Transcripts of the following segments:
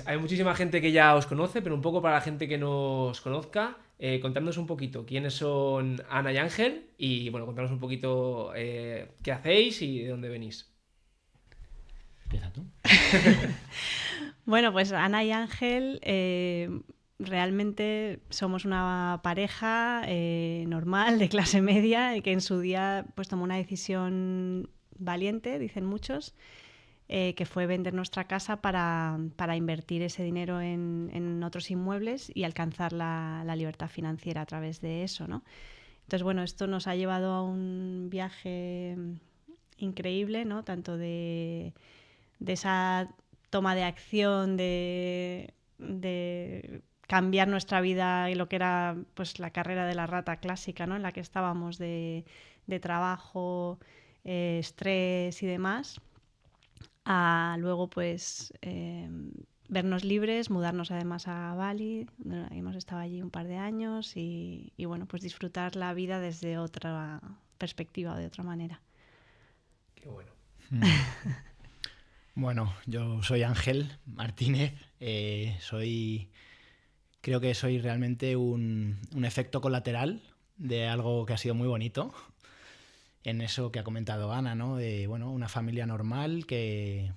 hay muchísima gente que ya os conoce, pero un poco para la gente que no os conozca, contadnos un poquito quiénes son Ana y Ángel y bueno, contadnos un poquito qué hacéis y de dónde venís. Empieza tú. Bueno, pues Ana y Ángel realmente somos una pareja normal, de clase media, que en su día pues tomó una decisión valiente, dicen muchos, que fue vender nuestra casa para invertir ese dinero en otros inmuebles y alcanzar la libertad financiera a través de eso, ¿no? Entonces, bueno, esto nos ha llevado a un viaje increíble, ¿no? Tanto de esa toma de acción, de cambiar nuestra vida y lo que era pues la carrera de la rata clásica, ¿no? En la que estábamos de trabajo, estrés y demás, a luego pues vernos libres, mudarnos además a Bali, hemos estado allí un par de años y bueno, pues disfrutar la vida desde otra perspectiva o de otra manera. Qué bueno. Bueno, yo soy Ángel Martínez. Creo que soy realmente un efecto colateral de algo que ha sido muy bonito. En eso que ha comentado Ana, ¿no? De, bueno, una familia normal que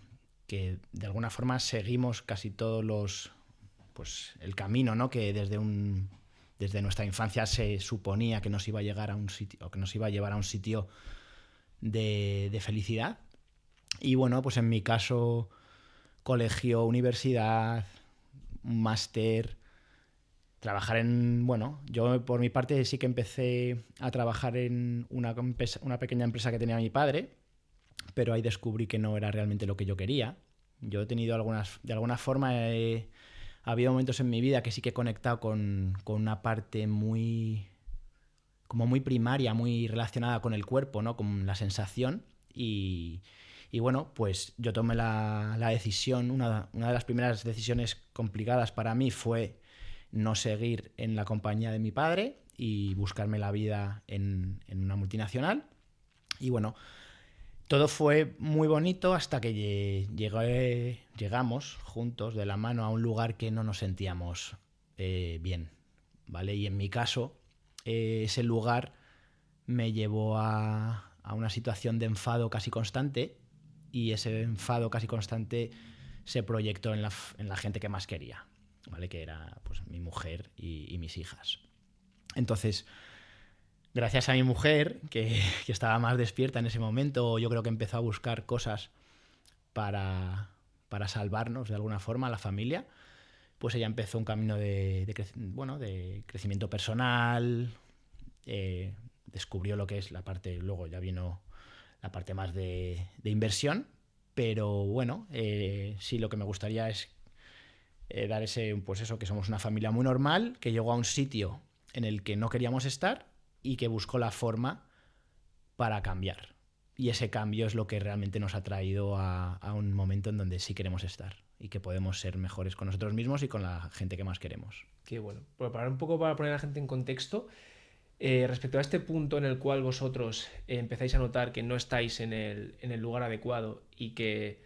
de alguna forma seguimos casi todos pues el camino, ¿no? Que desde nuestra infancia se suponía que nos iba a llegar a un sitio, o que nos iba a llevar a un sitio de felicidad. Y bueno, pues en mi caso, colegio, universidad, un máster, trabajar bueno, yo por mi parte sí que empecé a trabajar en una pequeña empresa que tenía mi padre, pero ahí descubrí que no era realmente lo que yo quería. Yo he tenido de alguna forma, ha habido momentos en mi vida que sí que he conectado con una parte como muy primaria, muy relacionada con el cuerpo, ¿no? Con la sensación. Y bueno, pues yo tomé la decisión, una de las primeras decisiones complicadas para mí fue no seguir en la compañía de mi padre y buscarme la vida en una multinacional. Y bueno, todo fue muy bonito hasta que llegamos juntos de la mano a un lugar que no nos sentíamos bien, ¿vale? Y en mi caso, ese lugar me llevó a una situación de enfado casi constante y ese enfado casi constante se proyectó en la gente que más quería, ¿vale? Que era pues mi mujer y mis hijas. Entonces, gracias a mi mujer, que estaba más despierta en ese momento, yo creo que empezó a buscar cosas para salvarnos de alguna forma a la familia, pues ella empezó un camino de crecimiento personal, descubrió lo que es la parte, luego ya vino la parte más de inversión, pero bueno, sí lo que me gustaría es dar pues eso, que somos una familia muy normal, que llegó a un sitio en el que no queríamos estar y que buscó la forma para cambiar. Y ese cambio es lo que realmente nos ha traído a un momento en donde sí queremos estar y que podemos ser mejores con nosotros mismos y con la gente que más queremos. Qué bueno. Bueno, para un poco para poner a la gente en contexto, respecto a este punto en el cual vosotros empezáis a notar que no estáis en el lugar adecuado y que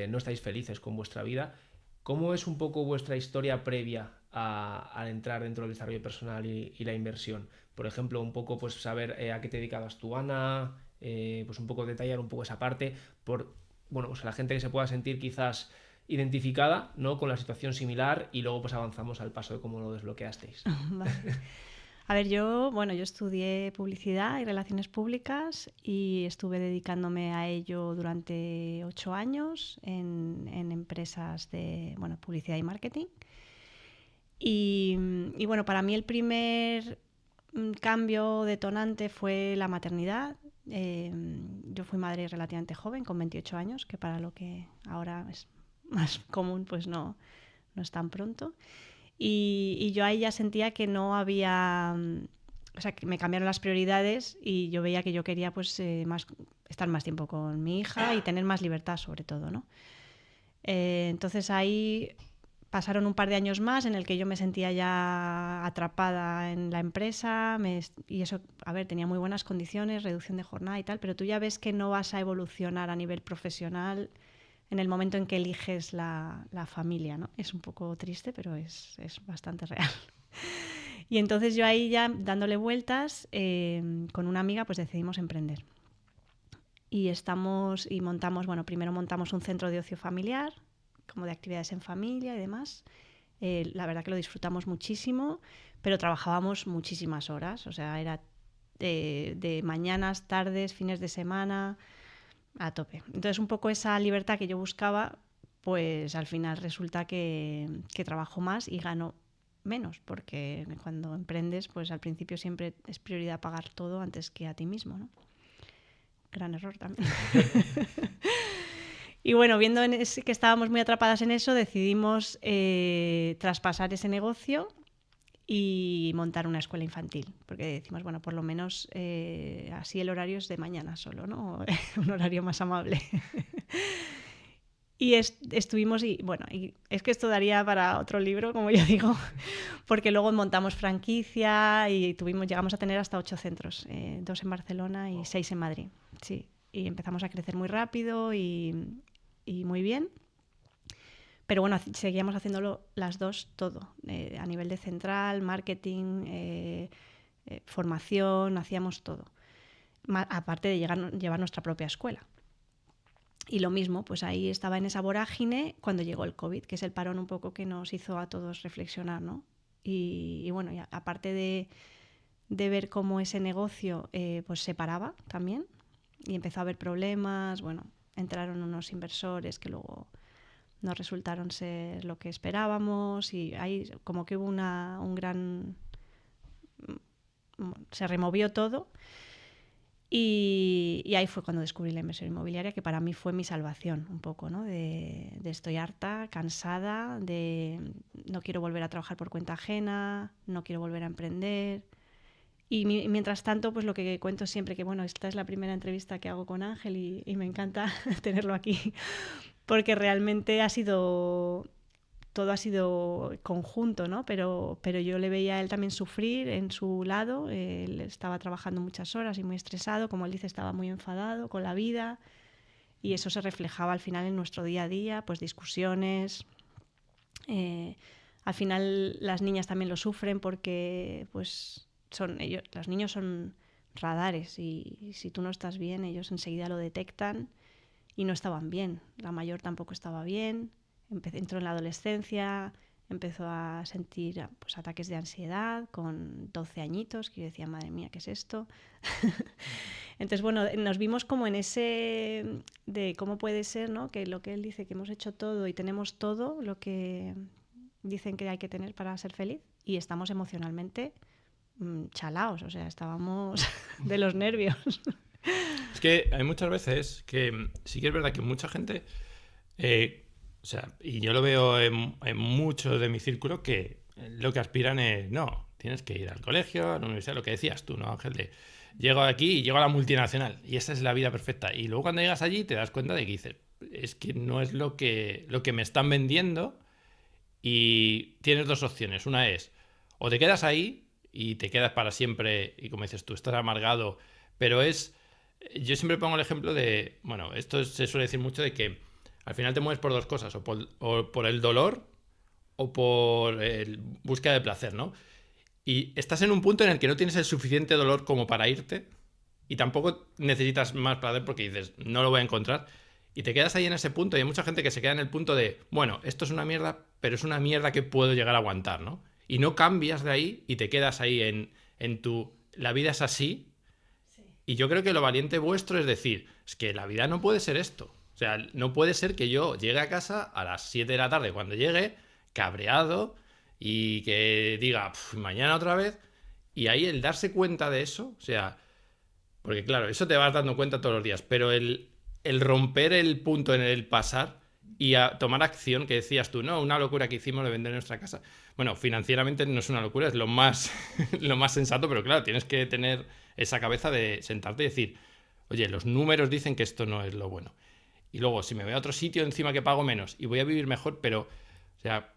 no estáis felices con vuestra vida, ¿cómo es un poco vuestra historia previa al entrar dentro del desarrollo personal y la inversión? Por ejemplo, un poco pues saber a qué te dedicabas tú, Ana, pues un poco detallar un poco esa parte, por bueno, pues la gente que se pueda sentir quizás identificada, ¿no? Con la situación similar y luego pues avanzamos al paso de cómo lo desbloqueasteis. Vale. A ver, yo estudié publicidad y relaciones públicas y estuve dedicándome a ello durante 8 años en empresas de publicidad y marketing. Y bueno, para mí el primer cambio detonante fue la maternidad. Yo fui madre relativamente joven, con 28 años, que para lo que ahora es más común, pues no es tan pronto. Y yo ahí ya sentía que no había, o sea, que me cambiaron las prioridades y yo veía que yo quería pues estar más tiempo con mi hija y tener más libertad sobre todo, ¿no? Entonces ahí pasaron un par de años más en el que yo me sentía ya atrapada en la empresa y eso, a ver, tenía muy buenas condiciones, reducción de jornada y tal, pero tú ya ves que no vas a evolucionar a nivel profesional en el momento en que eliges la familia, ¿no? Es un poco triste, pero es bastante real. Y entonces yo ahí ya dándole vueltas, con una amiga pues decidimos emprender. Y primero montamos un centro de ocio familiar, como de actividades en familia y demás. La verdad que lo disfrutamos muchísimo, pero trabajábamos muchísimas horas, o sea, era de mañanas, tardes, fines de semana, a tope. Entonces un poco esa libertad que yo buscaba, pues al final resulta que trabajo más y gano menos, porque cuando emprendes, pues al principio siempre es prioridad pagar todo antes que a ti mismo, ¿no? Gran error también. Y bueno, viendo que estábamos muy atrapadas en eso, decidimos traspasar ese negocio y montar una escuela infantil, porque decimos, bueno, por lo menos así el horario es de mañana solo, ¿no? Un horario más amable. Y estuvimos, y es que esto daría para otro libro, como yo digo, porque luego montamos franquicia y llegamos a tener hasta 8 centros, 2 en Barcelona y 6 en Madrid. Sí, y empezamos a crecer muy rápido y muy bien. Pero bueno, seguíamos haciéndolo las dos todo, a nivel de central, marketing, formación, hacíamos todo. Aparte de llevar nuestra propia escuela. Y lo mismo, pues ahí estaba en esa vorágine cuando llegó el COVID, que es el parón un poco que nos hizo a todos reflexionar, ¿no? Y bueno, aparte de ver cómo ese negocio pues se paraba también y empezó a haber problemas, bueno, entraron unos inversores que luego no resultaron ser lo que esperábamos y ahí como que hubo un gran... se removió todo. Y ahí fue cuando descubrí la inversión inmobiliaria, que para mí fue mi salvación un poco, ¿no? De estoy harta, cansada, de no quiero volver a trabajar por cuenta ajena, no quiero volver a emprender. Y mientras tanto, pues lo que cuento siempre, que bueno, esta es la primera entrevista que hago con Ángel y me encanta tenerlo aquí, porque realmente todo ha sido conjunto, ¿no? Pero yo le veía a él también sufrir en su lado. Él estaba trabajando muchas horas y muy estresado, como él dice, estaba muy enfadado con la vida y eso se reflejaba al final en nuestro día a día, pues discusiones. Al final las niñas también lo sufren porque pues los niños son radares y si tú no estás bien, ellos enseguida lo detectan y no estaban bien. La mayor tampoco estaba bien. Entró en la adolescencia, empezó a sentir pues, ataques de ansiedad con 12 añitos, que yo decía, madre mía, ¿qué es esto? Entonces, bueno, nos vimos como en ese de cómo puede ser, ¿no? Que lo que él dice, que hemos hecho todo y tenemos todo lo que dicen que hay que tener para ser feliz y estamos emocionalmente chalaos, o sea, estábamos de los nervios. Es que hay muchas veces que sí que es verdad que mucha gente... o sea, y yo lo veo en muchos de mi círculo que lo que aspiran es, no, tienes que ir al colegio, a la universidad, lo que decías tú, ¿no, Ángel? De, llego aquí y llego a la multinacional y esa es la vida perfecta. Y luego cuando llegas allí te das cuenta de que dices, es que no es lo que me están vendiendo y tienes dos opciones. Una es, o te quedas ahí y te quedas para siempre y como dices tú, estás amargado, pero es... Yo siempre pongo el ejemplo de, bueno, esto se suele decir mucho de que al final te mueves por dos cosas, o por el dolor o por búsqueda de placer, ¿no? Y estás en un punto en el que no tienes el suficiente dolor como para irte y tampoco necesitas más placer porque dices, no lo voy a encontrar. Y te quedas ahí en ese punto y hay mucha gente que se queda en el punto de, bueno, esto es una mierda, pero es una mierda que puedo llegar a aguantar, ¿no? Y no cambias de ahí y te quedas ahí en tu... La vida es así. Sí. Y yo creo que lo valiente vuestro es decir, es que la vida no puede ser esto. O sea, no puede ser que yo llegue a casa a las 7 de la tarde cuando llegue, cabreado, y que diga, mañana otra vez. Y ahí el darse cuenta de eso, o sea, porque claro, eso te vas dando cuenta todos los días, pero el romper el punto en el pasar y a tomar acción, que decías tú, no, una locura que hicimos de vender nuestra casa. Bueno, financieramente no es una locura, es lo más sensato, pero claro, tienes que tener esa cabeza de sentarte y decir, oye, los números dicen que esto no es lo bueno. Y luego, si me voy a otro sitio encima que pago menos y voy a vivir mejor, pero, o sea,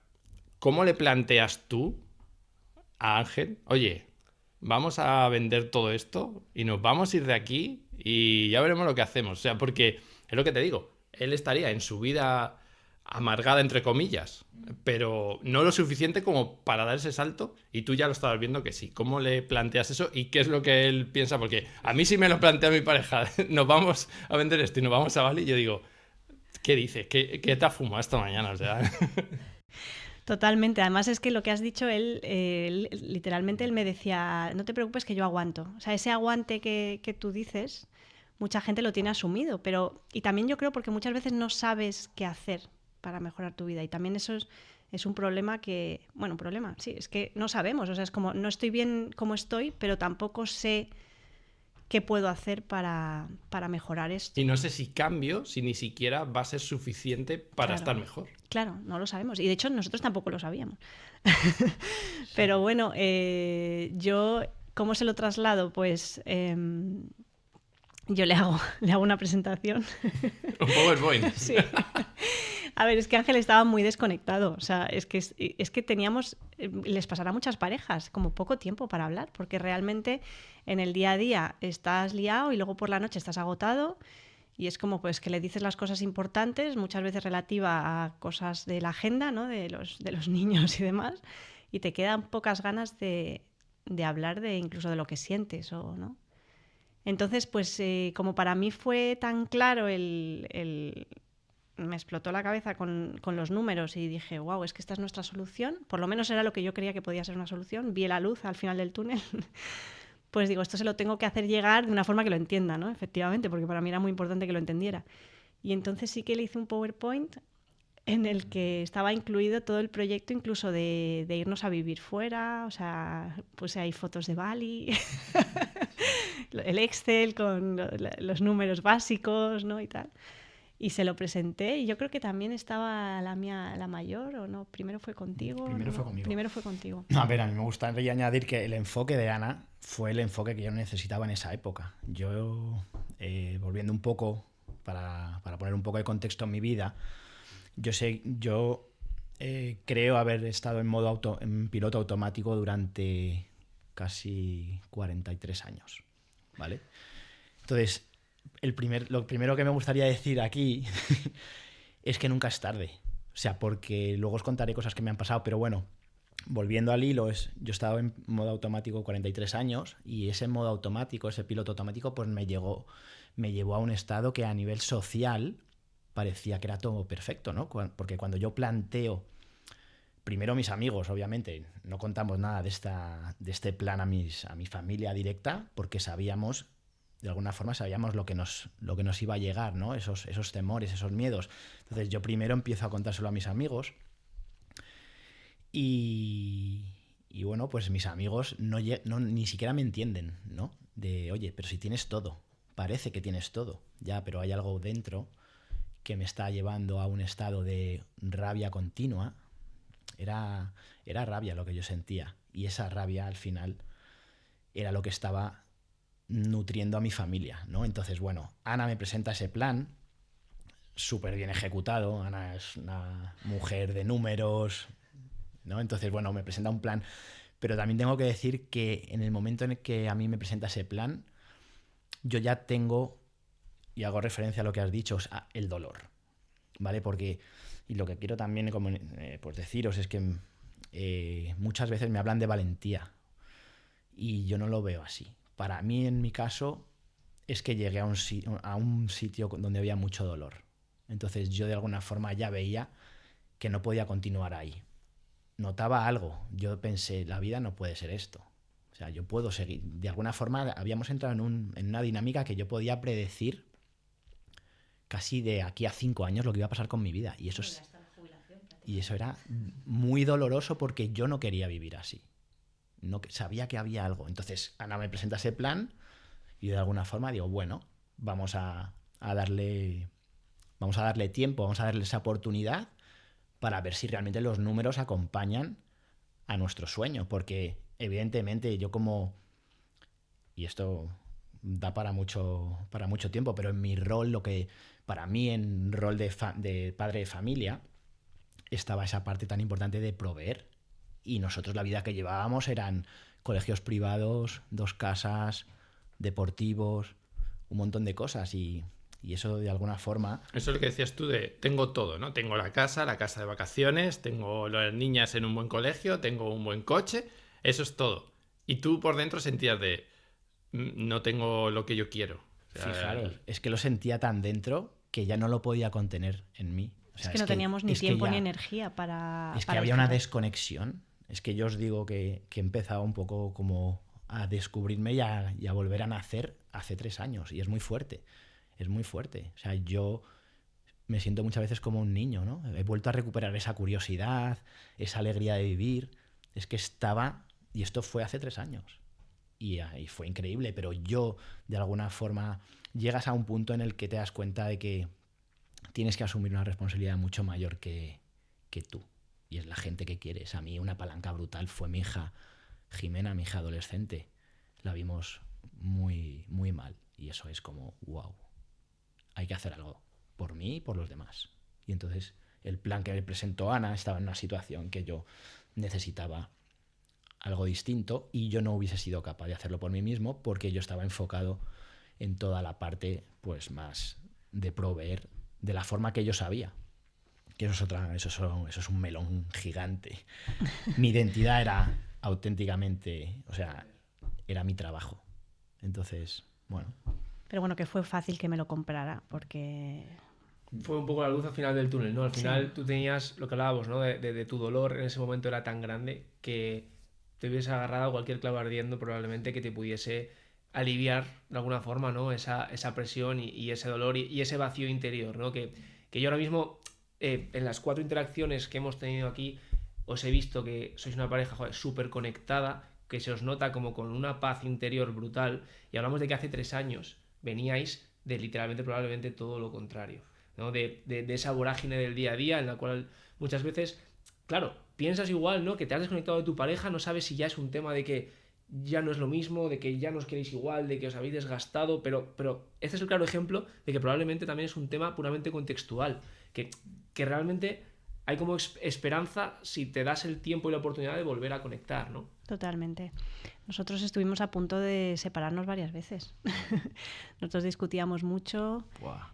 ¿cómo le planteas tú a Ángel? Oye, vamos a vender todo esto y nos vamos a ir de aquí y ya veremos lo que hacemos. O sea, porque es lo que te digo, él estaría en su vida amargada, entre comillas, pero no lo suficiente como para dar ese salto, y tú ya lo estabas viendo que sí. ¿Cómo le planteas eso y qué es lo que él piensa? Porque a mí sí me lo plantea mi pareja, nos vamos a vender esto y nos vamos a Bali, y yo digo, ¿qué dices? ¿Qué te has fumado esta mañana? O sea... Totalmente. Además es que lo que has dicho, él literalmente él me decía, no te preocupes que yo aguanto. O sea, ese aguante que tú dices, mucha gente lo tiene asumido, pero y también yo creo porque muchas veces no sabes qué hacer para mejorar tu vida, y también eso es un problema que, bueno, un problema, sí, es que no sabemos, o sea, es como no estoy bien como estoy, pero tampoco sé qué puedo hacer para mejorar esto. Y no sé si cambio, si ni siquiera va a ser suficiente para Claro. estar mejor. Claro, no lo sabemos. Y de hecho nosotros tampoco lo sabíamos. Pero bueno, yo, ¿cómo se lo traslado? Pues yo le hago una presentación. Un PowerPoint. Sí. A ver, es que Ángel estaba muy desconectado. O sea, es que teníamos, les pasará a muchas parejas, como poco tiempo para hablar, porque realmente en el día a día estás liado y luego por la noche estás agotado. Y es como pues que le dices las cosas importantes, muchas veces relativa a cosas de la agenda, ¿no? de los niños y demás, y te quedan pocas ganas de hablar de incluso de lo que sientes, o ¿no? Entonces, pues como para mí fue tan claro me explotó la cabeza con los números y dije, wow, es que esta es nuestra solución. Por lo menos era lo que yo creía que podía ser una solución. Vi la luz al final del túnel. Pues digo, esto se lo tengo que hacer llegar de una forma que lo entienda, ¿no? Efectivamente, porque para mí era muy importante que lo entendiera. Y entonces sí que le hice un PowerPoint en el que estaba incluido todo el proyecto, incluso de irnos a vivir fuera. O sea, puse ahí fotos de Bali, el Excel con los números básicos, ¿no? Y tal. Y se lo presenté, y yo creo que también estaba la mayor, ¿o no? Primero fue contigo. Primero ¿no? fue conmigo. Primero fue contigo. A ver, a mí me gustaría añadir que el enfoque de Ana fue el enfoque que yo necesitaba en esa época. Yo, volviendo un poco, para poner un poco de contexto en mi vida, yo creo haber estado en piloto automático durante casi 43 años, ¿vale? Entonces, lo primero que me gustaría decir aquí es que nunca es tarde. O sea, porque luego os contaré cosas que me han pasado, pero bueno, volviendo al hilo, yo he estado en modo automático 43 años, y ese modo automático, ese piloto automático, pues me llevó a un estado que a nivel social parecía que era todo perfecto, ¿no? Porque cuando yo planteo, primero mis amigos, obviamente, no contamos nada de este plan a mi familia directa, porque sabíamos, de alguna forma sabíamos lo que nos iba a llegar, ¿no? Esos temores, esos miedos. Entonces yo primero empiezo a contárselo a mis amigos, y bueno, pues mis amigos ni siquiera me entienden, ¿no? De, oye, pero si tienes todo, parece que tienes todo, ya, pero hay algo dentro que me está llevando a un estado de rabia continua. Era rabia lo que yo sentía, y esa rabia al final era lo que estaba nutriendo a mi familia, ¿no? Entonces, bueno, Ana me presenta ese plan, súper bien ejecutado. Ana es una mujer de números, ¿no? Entonces, bueno, me presenta un plan, pero también tengo que decir que en el momento en el que a mí me presenta ese plan, yo ya tengo, y hago referencia a lo que has dicho, el dolor, ¿vale? Porque, y lo que quiero también pues deciros es que muchas veces me hablan de valentía, y yo no lo veo así. Para mí, en mi caso, es que llegué a un sitio donde había mucho dolor. Entonces yo de alguna forma ya veía que no podía continuar ahí. Notaba algo. Yo pensé, la vida no puede ser esto. O sea, yo puedo seguir. De alguna forma habíamos entrado en una dinámica que yo podía predecir casi de aquí a 5 años lo que iba a pasar con mi vida. Y eso era muy doloroso, porque yo no quería vivir así. No, sabía que había algo. Entonces Ana me presenta ese plan, y de alguna forma digo, bueno, vamos a darle tiempo, vamos a darle esa oportunidad para ver si realmente los números acompañan a nuestro sueño, porque evidentemente yo y esto da para mucho tiempo, pero en mi rol, para mí en rol de padre de familia, estaba esa parte tan importante de proveer. Y nosotros la vida que llevábamos eran colegios privados, 2 casas, deportivos, un montón de cosas. Y Y eso de alguna forma... Eso es lo que decías tú de tengo todo, ¿no? Tengo la casa de vacaciones, tengo las niñas en un buen colegio, tengo un buen coche, eso es todo. Y tú por dentro sentías de no tengo lo que yo quiero. O sea, Fijaros, es que lo sentía tan dentro que ya no lo podía contener en mí. O sea, es que no teníamos ni es que tiempo ya- ni energía para... Es que para había una disfrutar. desconexión. Es que yo os digo que he empezado un poco como a descubrirme y a volver a nacer hace 3 años. Y es muy fuerte. Es muy fuerte. O sea, yo me siento muchas veces como un niño, ¿no? He vuelto a recuperar esa curiosidad, esa alegría de vivir. Es que estaba... Y esto fue hace 3 años. Y fue increíble, pero yo, de alguna forma, llegas a un punto en el que te das cuenta de que tienes que asumir una responsabilidad mucho mayor que tú. Y es la gente que quieres. A mí una palanca brutal fue mi hija Jimena, mi hija adolescente. La vimos muy, muy mal. Y eso es como, wow, hay que hacer algo por mí y por los demás. Y entonces el plan que me presentó Ana estaba en una situación que yo necesitaba algo distinto y yo no hubiese sido capaz de hacerlo por mí mismo porque yo estaba enfocado en toda la parte pues más de proveer de la forma que yo sabía. Que eso es un melón gigante. Mi identidad era auténticamente, o sea, era mi trabajo. Entonces, bueno. Pero bueno, que fue fácil que me lo comprara, porque... Fue un poco la luz al final del túnel, ¿no? Al final Sí. tú tenías lo que hablábamos, ¿no? De tu dolor en ese momento era tan grande que te hubiese agarrado a cualquier clavo ardiendo probablemente que te pudiese aliviar de alguna forma, ¿no? Esa presión y ese dolor y ese vacío interior, ¿no? Que yo ahora mismo, en las 4 interacciones que hemos tenido aquí, os he visto que sois una pareja, joder, súper conectada, que se os nota como con una paz interior brutal, y hablamos de que hace 3 años veníais de literalmente probablemente todo lo contrario, ¿no? De esa vorágine del día a día en la cual muchas veces, claro, piensas igual, ¿no? Que te has desconectado de tu pareja, no sabes si ya es un tema de que ya no es lo mismo, de que ya no os queréis igual, de que os habéis desgastado, pero este es el claro ejemplo de que probablemente también es un tema puramente contextual, que realmente hay como esperanza si te das el tiempo y la oportunidad de volver a conectar, ¿no? Totalmente. Nosotros estuvimos a punto de separarnos varias veces. Nosotros discutíamos mucho. Buah.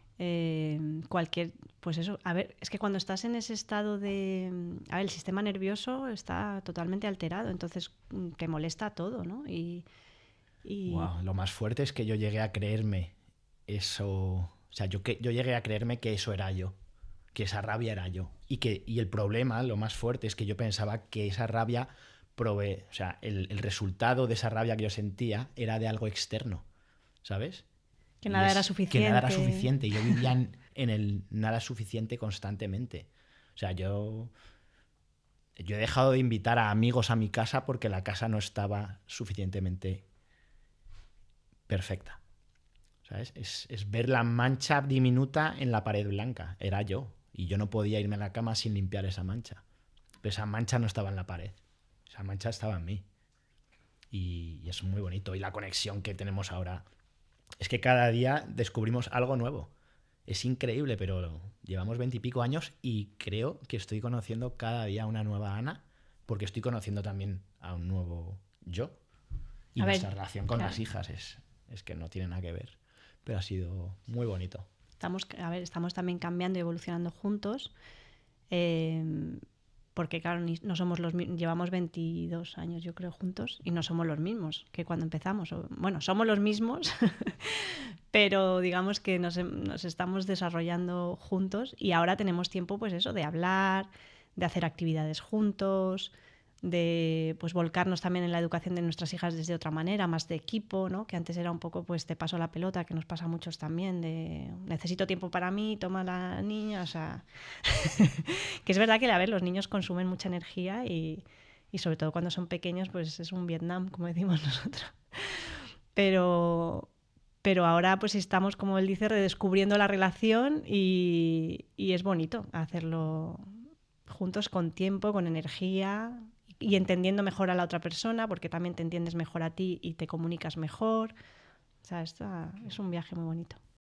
Cualquier, pues eso, a ver, es que cuando estás en ese estado de, a ver, el sistema nervioso está totalmente alterado, entonces te molesta todo, ¿no? Y Wow. Lo más fuerte es que yo llegué a creerme eso. O sea, yo llegué a creerme que eso era yo. Que esa rabia era yo. Y el problema, lo más fuerte, es que yo pensaba que esa rabia o sea, el resultado de esa rabia que yo sentía era de algo externo, ¿sabes? que Y nada era es suficiente. que nada era suficiente. Yo vivía en el nada suficiente constantemente. O sea, yo he dejado de invitar a amigos a mi casa porque la casa no estaba suficientemente perfecta. ¿Sabes? Es ver la mancha diminuta en la pared blanca. Era yo. Y yo no podía irme a la cama sin limpiar esa mancha. Pero esa mancha no estaba en la pared. Esa mancha estaba en mí. Y es muy bonito. Y la conexión que tenemos ahora es que cada día descubrimos algo nuevo. Es increíble, pero llevamos 20 y pico años y creo que estoy conociendo cada día una nueva Ana, porque estoy conociendo también a un nuevo yo. Y A ver, nuestra relación con claro. las hijas es que no tiene nada que ver. Pero ha sido muy bonito. Estamos también cambiando y evolucionando juntos, porque claro, no somos llevamos 22 años yo creo juntos y no somos los mismos que cuando empezamos. Bueno, somos los mismos, pero digamos que nos estamos desarrollando juntos y ahora tenemos tiempo pues eso, de hablar, de hacer actividades juntos, de pues volcarnos también en la educación de nuestras hijas desde otra manera, más de equipo, ¿no? Que antes era un poco pues te paso la pelota, que nos pasa a muchos también, de necesito tiempo para mí, toma la niña, o sea, que es verdad que a ver, los niños consumen mucha energía y sobre todo cuando son pequeños pues es un Vietnam, como decimos nosotros. Pero ahora pues estamos, como él dice, redescubriendo la relación y es bonito hacerlo juntos con tiempo, con energía y entendiendo mejor a la otra persona, porque también te entiendes mejor a ti y te comunicas mejor. O sea, esto es un viaje muy bonito.